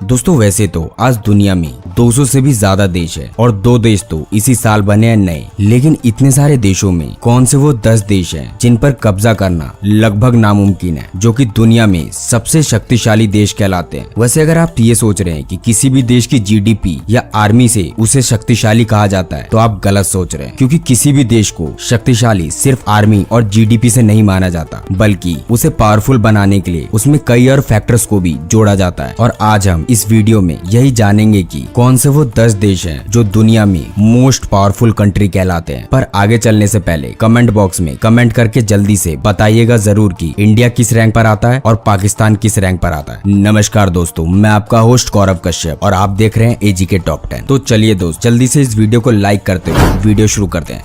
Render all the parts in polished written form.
दोस्तों वैसे तो आज दुनिया में 200 से भी ज्यादा देश है और 2 देश तो इसी साल बने हैं नए। लेकिन इतने सारे देशों में कौन से वो 10 देश हैं जिन पर कब्जा करना लगभग नामुमकिन है, जो कि दुनिया में सबसे शक्तिशाली देश कहलाते हैं। वैसे अगर आप ये सोच रहे हैं कि किसी भी देश की जीडीपी या आर्मी से उसे शक्तिशाली कहा जाता है तो आप गलत सोच रहे हैं, क्योंकि किसी भी देश को शक्तिशाली सिर्फ आर्मी और जीडीपी से नहीं माना जाता, बल्कि उसे पावरफुल बनाने के लिए उसमें कई और फैक्टर्स को भी जोड़ा जाता है। और आज हम इस वीडियो में यही जानेंगे कि कौन से वो 10 देश हैं जो दुनिया में मोस्ट पावरफुल कंट्री कहलाते हैं। पर आगे चलने से पहले कमेंट बॉक्स में कमेंट करके जल्दी से बताइएगा जरूर कि इंडिया किस रैंक पर आता है और पाकिस्तान किस रैंक पर आता है। नमस्कार दोस्तों, मैं आपका होस्ट गौरव कश्यप और आप देख रहे हैं एजी के टॉप 10। तो चलिए दोस्त, जल्दी से इस वीडियो को लाइक करते हुए वीडियो शुरू करते हैं।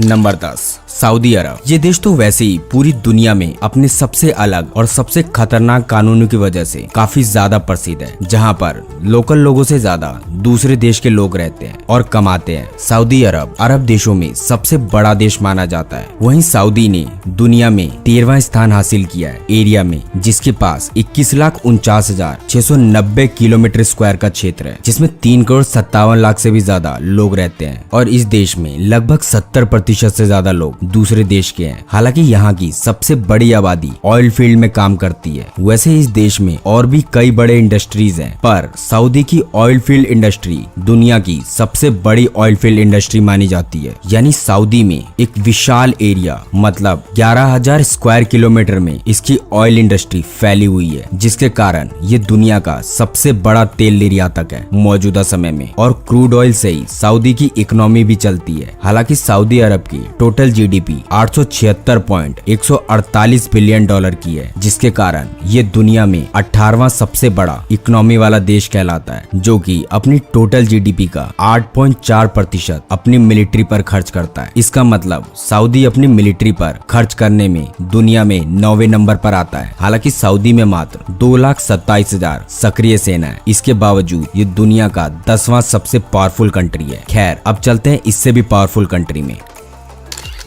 नंबर 10, सऊदी अरब। ये देश तो वैसे ही पूरी दुनिया में अपने सबसे अलग और सबसे खतरनाक कानूनों की वजह से काफी ज्यादा प्रसिद्ध है, जहाँ पर लोकल लोगों से ज्यादा दूसरे देश के लोग रहते हैं और कमाते हैं। सऊदी अरब अरब देशों में सबसे बड़ा देश माना जाता है। वहीं सऊदी ने दुनिया में 13वां स्थान हासिल किया है एरिया में, जिसके पास 21,49,690 किलोमीटर स्क्वायर का क्षेत्र है, जिसमें 3,57,00,000 से भी ज्यादा लोग रहते हैं। और इस देश में लगभग 70% से ज्यादा लोग दूसरे देश के हैं। हालांकि यहाँ की सबसे बड़ी आबादी ऑयल फील्ड में काम करती है। वैसे इस देश में और भी कई बड़े इंडस्ट्रीज हैं, पर सऊदी की ऑयल फील्ड इंडस्ट्री दुनिया की सबसे बड़ी ऑयल फील्ड इंडस्ट्री मानी जाती है। यानी सऊदी में एक विशाल एरिया मतलब 11,000 स्क्वायर किलोमीटर में इसकी ऑयल इंडस्ट्री फैली हुई है, जिसके कारण ये दुनिया का सबसे बड़ा तेल निर्यातक है मौजूदा समय में। और क्रूड ऑयल से ही सऊदी की इकोनॉमी भी चलती है। हालांकि सऊदी अरब की टोटल जीडीपी 876.148 बिलियन डॉलर की है, जिसके कारण ये दुनिया में 18वां सबसे बड़ा इकोनॉमी वाला देश कहलाता है, जो कि अपनी टोटल जीडीपी का 8.4% अपनी मिलिट्री पर खर्च करता है। इसका मतलब सऊदी अपनी मिलिट्री पर खर्च करने में दुनिया में 9वें नंबर पर आता है। हालांकि सऊदी में मात्र 2,27,000 सक्रिय सेना है। इसके बावजूद ये दुनिया का 10वां सबसे पावरफुल कंट्री है। खैर, अब चलते हैं इससे भी पावरफुल कंट्री में।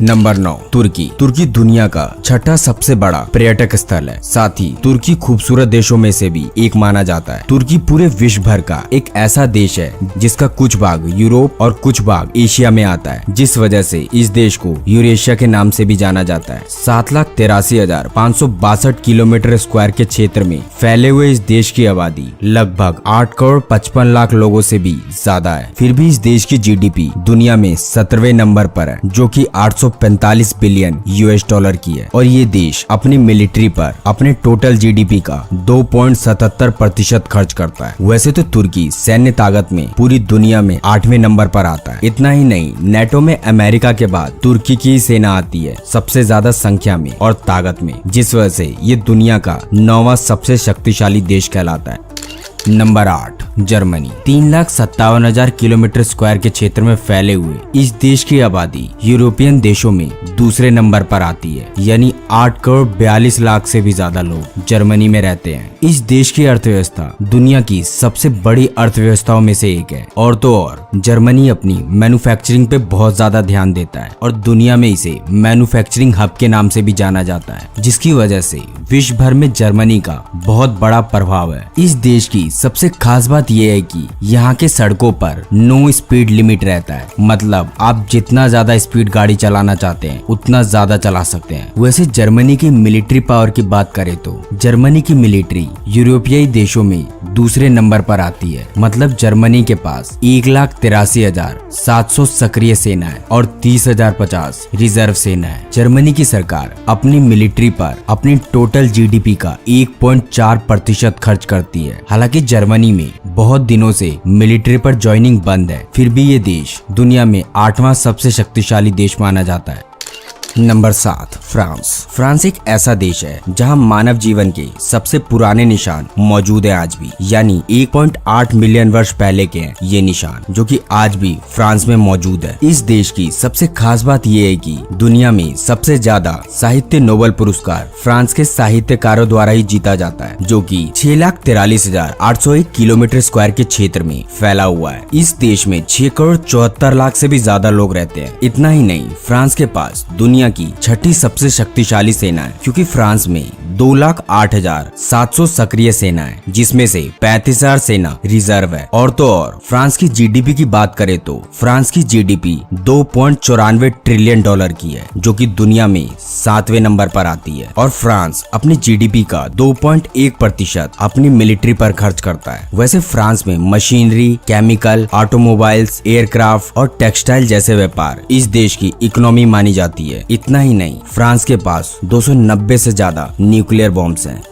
नंबर 9, तुर्की। तुर्की दुनिया का 6ठा सबसे बड़ा पर्यटक स्थल है। साथ ही तुर्की खूबसूरत देशों में से भी एक माना जाता है। तुर्की पूरे विश्व भर का एक ऐसा देश है जिसका कुछ भाग यूरोप और कुछ भाग एशिया में आता है, जिस वजह से इस देश को यूरेशिया के नाम से भी जाना जाता है। 7,83,562 किलोमीटर स्क्वायर के क्षेत्र में फैले हुए इस देश की आबादी लगभग 8,55,00,000 लोगों से भी ज्यादा है। फिर भी इस देश की जीडीपी दुनिया में 17वें नंबर पर है, जो कि 845 बिलियन यूएस डॉलर की है। और ये देश अपनी मिलिट्री पर अपने टोटल जीडीपी का 2.77% खर्च करता है। वैसे तो तुर्की सैन्य ताकत में पूरी दुनिया में 8वें नंबर पर आता है। इतना ही नहीं, नेटो में अमेरिका के बाद तुर्की की सेना आती है सबसे ज्यादा संख्या में और ताकत में, जिस वजह से ये दुनिया का 9वां सबसे शक्तिशाली देश कहलाता है। Number 8, Germany. 3,57,000 किलोमीटर स्क्वायर के क्षेत्र में फैले हुए इस देश की आबादी यूरोपियन देशों में दूसरे नंबर पर आती है। यानी 8,42,00,000 से भी ज्यादा लोग जर्मनी में रहते हैं। इस देश की अर्थव्यवस्था दुनिया की सबसे बड़ी अर्थव्यवस्थाओं में से एक है। और तो और जर्मनी अपनी मैन्युफैक्चरिंग पे बहुत ज्यादा ध्यान देता है और दुनिया में इसे मैन्युफैक्चरिंग हब के नाम से भी जाना जाता है, जिसकी वजह से विश्व भर में जर्मनी का बहुत बड़ा प्रभाव है। इस देश की सबसे खास बात यह है कि यहाँ के सड़कों पर नो स्पीड लिमिट रहता है। मतलब आप जितना ज्यादा स्पीड गाड़ी चलाना चाहते हैं उतना ज्यादा चला सकते हैं। वैसे जर्मनी की मिलिट्री पावर की बात करें तो जर्मनी की मिलिट्री यूरोपीय देशों में दूसरे नंबर पर आती है। मतलब जर्मनी के पास 1,83,700 सक्रिय सेना है और 30,050 रिजर्व सेना है। जर्मनी की सरकार अपनी मिलिट्री पर अपनी टोटल जीडीपी का 1.4% खर्च करती है। हालांकि जर्मनी में बहुत दिनों से मिलिट्री पर ज्वाइनिंग बंद है, फिर भी ये देश दुनिया में 8वां सबसे शक्तिशाली देश माना जाता है। Number 7, France. फ्रांस एक ऐसा देश है जहां मानव जीवन के सबसे पुराने निशान मौजूद है आज भी। यानी 1.8 मिलियन वर्ष पहले के हैं ये निशान, जो कि आज भी फ्रांस में मौजूद है। इस देश की सबसे खास बात ये है कि दुनिया में सबसे ज्यादा साहित्य नोबेल पुरस्कार फ्रांस के साहित्यकारों द्वारा ही जीता जाता है, जो कि 6,43,801 किलोमीटर स्क्वायर के क्षेत्र में फैला हुआ है। इस देश में 6,74,00,000 से भी ज्यादा लोग रहते हैं। इतना ही नहीं, फ्रांस के पास दुनिया दुनिया की छठी सबसे शक्तिशाली सेना है, क्योंकि फ्रांस में 2,08,700 सक्रिय सेना है, जिसमें से 35,000 सेना रिजर्व है। और तो और फ्रांस की जीडीपी की बात करें तो फ्रांस की जीडीपी $2.94 ट्रिलियन की है, जो कि दुनिया में 7वें नंबर पर आती है। और फ्रांस अपनी जीडीपी का 2.1% अपनी मिलिट्री पर खर्च करता है। वैसे फ्रांस में मशीनरी, केमिकल, ऑटोमोबाइल्स, एयरक्राफ्ट और टेक्सटाइल जैसे व्यापार इस देश की इकोनॉमी मानी जाती है। इतना ही नहीं, फ्रांस के पास 290 से ज्यादा न्यूक्लियर बॉम्ब्स हैं।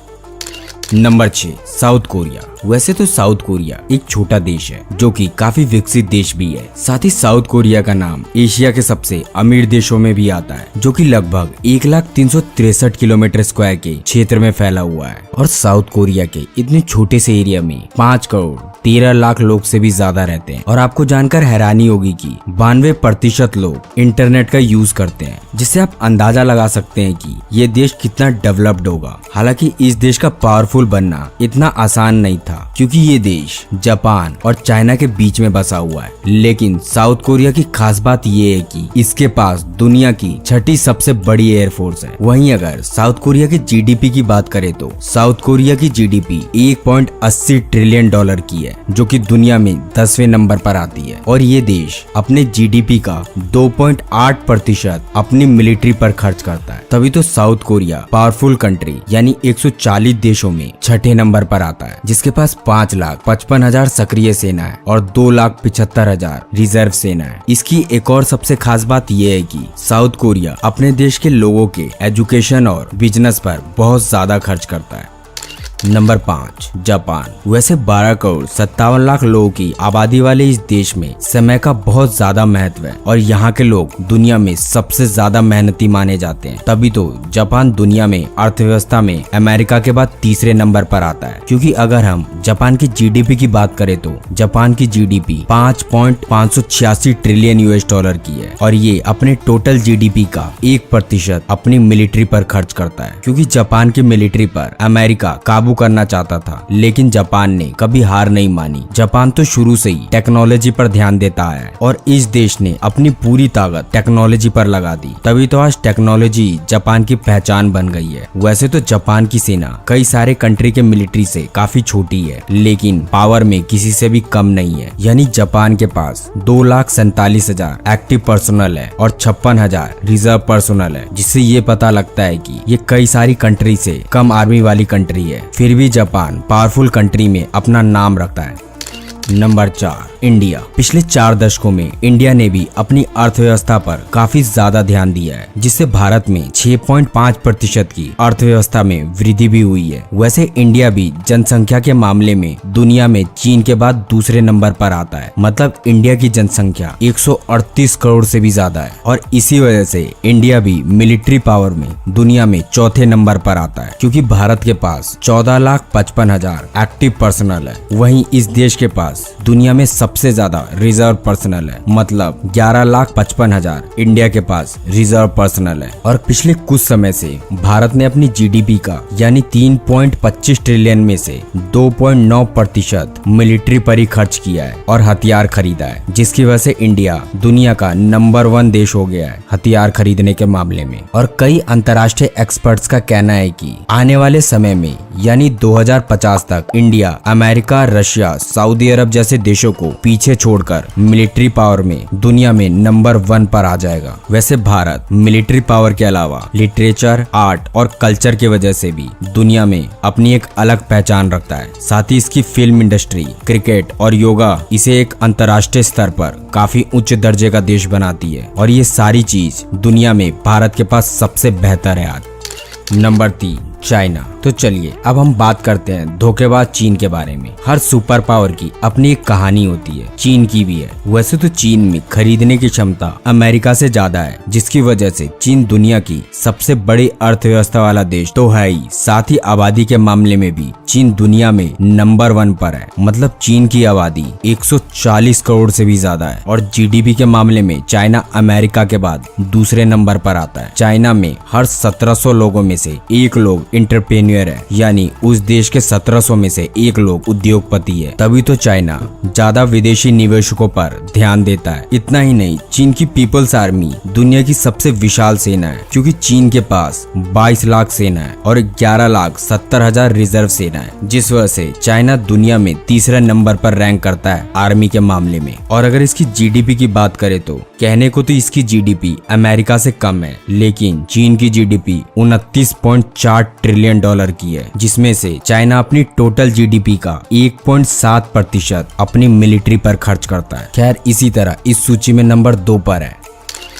Number 6, south Korea. वैसे तो साउथ कोरिया एक छोटा देश है, जो कि काफी विकसित देश भी है। साथ ही साउथ कोरिया का नाम एशिया के सबसे अमीर देशों में भी आता है, जो कि लगभग 1,363 किलोमीटर स्क्वायर के क्षेत्र में फैला हुआ है। और साउथ कोरिया के इतने छोटे से एरिया में 5 करोड़ 13 लाख लोग से भी ज्यादा रहते हैं। और आपको जानकर हैरानी होगी कि 92% लोग इंटरनेट का यूज करते हैं, जिससे आप अंदाजा लगा सकते हैं कि ये देश कितना डेवलप्ड होगा। हालांकि इस देश का पावरफुल बनना इतना आसान नहीं था, क्योंकि ये देश जापान और चाइना के बीच में बसा हुआ है। लेकिन साउथ कोरिया की खास बात ये है कि इसके पास दुनिया की छठी सबसे बड़ी एयरफोर्स है। वहीं अगर साउथ कोरिया की जीडीपी की बात करें तो साउथ कोरिया की जीडीपी $1.80 ट्रिलियन की है, जो कि दुनिया में 10वें नंबर पर आती है। और ये देश अपने जीडीपी का 2.8% अपनी मिलिट्री पर खर्च करता है। तभी तो साउथ कोरिया पावरफुल कंट्री यानी 140 देशों में छठे नंबर पर आता है, जिसके पास 5,55,000 सक्रिय सेना है और 2,75,000 रिजर्व सेना है। इसकी एक और सबसे खास बात यह है कि साउथ कोरिया अपने देश के लोगों के एजुकेशन और बिजनेस पर बहुत ज्यादा खर्च करता है। Number 5, Japan. वैसे 12 करोड़ 57 लाख लोगों की आबादी वाले इस देश में समय का बहुत ज्यादा महत्व है और यहाँ के लोग दुनिया में सबसे ज्यादा मेहनती माने जाते हैं। तभी तो जापान दुनिया में अर्थव्यवस्था में अमेरिका के बाद तीसरे नंबर पर आता है। क्योंकि अगर हम जापान की जीडीपी की बात करें तो जापान की जीडीपी 5.586 ट्रिलियन US की है और ये अपने टोटल जीडीपी का 1% अपनी मिलिट्री पर खर्च करता है। क्योंकि जापान की मिलिट्री पर अमेरिका काबू करना चाहता था, लेकिन जापान ने कभी हार नहीं मानी। जापान तो शुरू से ही टेक्नोलॉजी पर ध्यान देता है और इस देश ने अपनी पूरी ताकत टेक्नोलॉजी पर लगा दी। तभी तो आज टेक्नोलॉजी जापान की पहचान बन गई है। वैसे तो जापान की सेना कई सारे कंट्री के मिलिट्री से काफी छोटी है, लेकिन पावर में किसी से भी कम नहीं है। यानी जापान के पास 2,47,000 एक्टिव पर्सनल है और 56,000 रिजर्व पर्सनल है, जिससे ये पता लगता है कि ये कई सारी कंट्री से कम आर्मी वाली कंट्री है। फिर भी जापान पावरफुल कंट्री में अपना नाम रखता है। Number 4, India. पिछले 4 दशकों में इंडिया ने भी अपनी अर्थव्यवस्था पर काफी ज्यादा ध्यान दिया है, जिससे भारत में 6.5% की अर्थव्यवस्था में वृद्धि भी हुई है। वैसे इंडिया भी जनसंख्या के मामले में दुनिया में चीन के बाद दूसरे नंबर पर आता है। मतलब इंडिया की जनसंख्या 138 करोड़ से भी ज्यादा है और इसी वजह से इंडिया भी मिलिट्री पावर में दुनिया में चौथे नंबर पर आता है, क्योंकि भारत के पास 14,55,000 एक्टिव पर्सनल है। वहीं इस देश के पास दुनिया में सबसे ज्यादा रिजर्व पर्सनल है, मतलब 11,55,000 इंडिया के पास रिजर्व पर्सनल है। और पिछले कुछ समय से भारत ने अपनी जीडीपी का यानी 3.25 ट्रिलियन में से 2.9% मिलिट्री पर ही खर्च किया है और हथियार खरीदा है, जिसकी वजह से इंडिया दुनिया का नंबर 1 देश हो गया है हथियार खरीदने के मामले में। और कई अंतर्राष्ट्रीय एक्सपर्ट्स का कहना है कि आने वाले समय में यानी 2050 तक इंडिया अमेरिका, रशिया, सऊदी अरब जैसे देशों को पीछे छोड़कर मिलिट्री पावर में दुनिया में नंबर 1 पर आ जाएगा। वैसे भारत मिलिट्री पावर के अलावा लिटरेचर, आर्ट और कल्चर की वजह से भी दुनिया में अपनी एक अलग पहचान रखता है। साथ ही इसकी फिल्म इंडस्ट्री, क्रिकेट और योगा इसे एक अंतर्राष्ट्रीय स्तर पर काफी उच्च दर्जे का देश बनाती है और ये सारी चीज दुनिया में भारत के पास सबसे बेहतर है आज। Number 3, China. तो चलिए अब हम बात करते हैं धोखेबाज चीन के बारे में। हर सुपर पावर की अपनी एक कहानी होती है, चीन की भी है। वैसे तो चीन में खरीदने की क्षमता अमेरिका से ज्यादा है, जिसकी वजह से चीन दुनिया की सबसे बड़ी अर्थव्यवस्था वाला देश तो है ही, साथ ही आबादी के मामले में भी चीन दुनिया में नंबर 1 पर है। मतलब चीन की आबादी 140 करोड़ से भी ज्यादा है और जीडीपी के मामले में चाइना अमेरिका के बाद दूसरे नंबर पर आता है। चाइना में हर 1700 लोगों में से 1 लोग एंटरप्रेन्योर एंटरप्रेन्योर है, यानी उस देश के 1700 में से एक लोग उद्योगपति है। तभी तो चाइना ज्यादा विदेशी निवेशकों पर ध्यान देता है। इतना ही नहीं, चीन की पीपल्स आर्मी दुनिया की सबसे विशाल सेना है, क्योंकि चीन के पास 22 लाख सेना है और 11,70,000 रिजर्व सेना है, जिस वजह से चाइना दुनिया में तीसरे नंबर पर रैंक करता है आर्मी के मामले में। और अगर इसकी जीडीपी की बात करें तो कहने को तो इसकी जीडीपी अमेरिका से कम है, लेकिन चीन की जीडीपी 29.4 ट्रिलियन डॉलर की है, जिसमें से चाइना अपनी टोटल जीडीपी का 1.7% अपनी मिलिट्री पर खर्च करता है। खैर, इसी तरह इस सूची में नंबर 2 पर है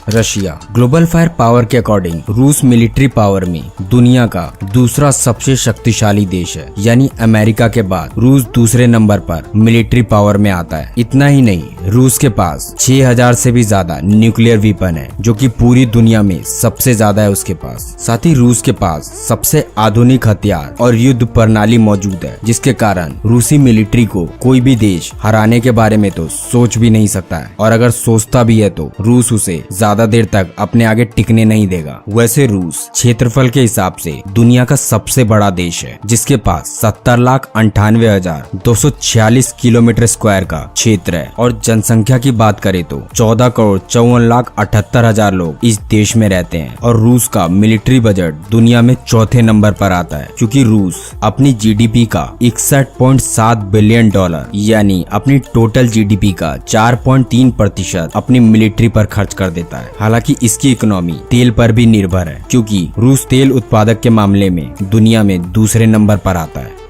रशिया। ग्लोबल फायर पावर के अकॉर्डिंग रूस मिलिट्री पावर में दुनिया का दूसरा सबसे शक्तिशाली देश है, यानी अमेरिका के बाद रूस दूसरे नंबर पर मिलिट्री पावर में आता है। इतना ही नहीं, रूस के पास 6000 से भी ज्यादा न्यूक्लियर वेपन है, जो कि पूरी दुनिया में सबसे ज्यादा है उसके पास। साथ ही रूस के पास सबसे आधुनिक हथियार और युद्ध प्रणाली मौजूद है, जिसके कारण रूसी मिलिट्री को कोई भी देश हराने के बारे में तो सोच भी नहीं सकता है, और अगर सोचता भी है तो रूस उसे ज्यादा देर तक अपने आगे टिकने नहीं देगा। वैसे रूस क्षेत्रफल के हिसाब से दुनिया का सबसे बड़ा देश है, जिसके पास 70,98,246 किलोमीटर स्क्वायर का क्षेत्र है, और जनसंख्या की बात करें तो 14,54,78,000 लोग इस देश में रहते हैं। और रूस का मिलिट्री बजट दुनिया में चौथे नंबर पर आता है, क्योंकि रूस अपनी जीडीपी का 61.7 बिलियन डॉलर यानी अपनी टोटल जीडीपी का 4.3% अपनी मिलिट्री पर खर्च कर देता है। हालांकि इसकी इकोनॉमी तेल पर भी निर्भर है, क्योंकि रूस तेल उत्पादक के मामले में दुनिया में दूसरे नंबर पर आता है।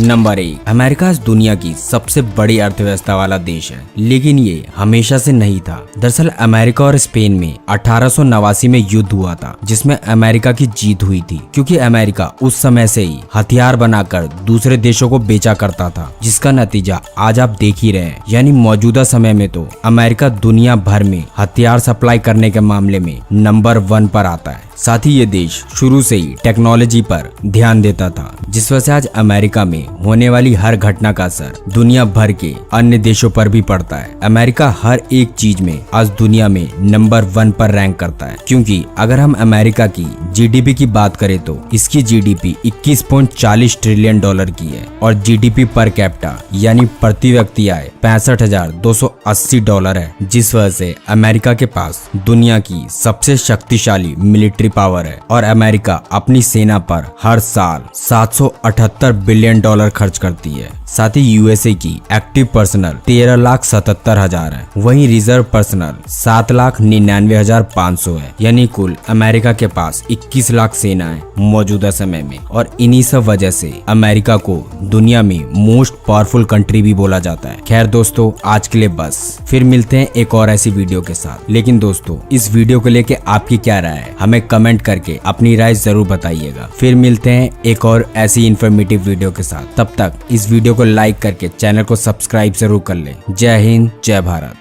नंबर 1, अमेरिका दुनिया की सबसे बड़ी अर्थव्यवस्था वाला देश है, लेकिन ये हमेशा से नहीं था। दरअसल अमेरिका और स्पेन में 1889 में युद्ध हुआ था, जिसमें अमेरिका की जीत हुई थी, क्योंकि अमेरिका उस समय से ही हथियार बनाकर दूसरे देशों को बेचा करता था, जिसका नतीजा आज आप देख ही रहे हैं। यानी मौजूदा समय में तो अमेरिका दुनिया भर में हथियार सप्लाई करने के मामले में नंबर 1 पर आता है। साथ ही ये देश शुरू से ही टेक्नोलॉजी पर ध्यान देता था, जिस वजह से आज अमेरिका में होने वाली हर घटना का असर दुनिया भर के अन्य देशों पर भी पड़ता है। अमेरिका हर एक चीज में आज दुनिया में नंबर 1 पर रैंक करता है, क्योंकि अगर हम अमेरिका की जीडीपी की बात करें तो इसकी जीडीपी 21.40 ट्रिलियन डॉलर की है, और जीडीपी पर कैपिटा यानी प्रति व्यक्ति आय 65,280 डॉलर है, जिस वजह से अमेरिका के पास दुनिया की सबसे शक्तिशाली मिलिट्री पावर है। और अमेरिका अपनी सेना पर हर साल 778 बिलियन डॉलर खर्च करती है। साथ ही यूएसए की एक्टिव पर्सनल 13,77,000 है, वहीं रिजर्व पर्सनल 7,99,500 है, यानी कुल अमेरिका के पास 21 लाख सेना है मौजूदा समय में। और इन्हीं सब वजह से अमेरिका को दुनिया में मोस्ट पावरफुल कंट्री भी बोला जाता है। खैर दोस्तों, आज के लिए बस, फिर मिलते हैं एक और ऐसी वीडियो के साथ। लेकिन दोस्तों, इस वीडियो को लेके आपकी क्या राय है, हमें कमेंट करके अपनी राय जरूर बताइएगा। फिर मिलते हैं एक और ऐसी इंफॉर्मेटिव वीडियो के साथ। तब तक इस वीडियो को लाइक करके चैनल को सब्सक्राइब जरूर कर लें। जय हिंद, जय भारत।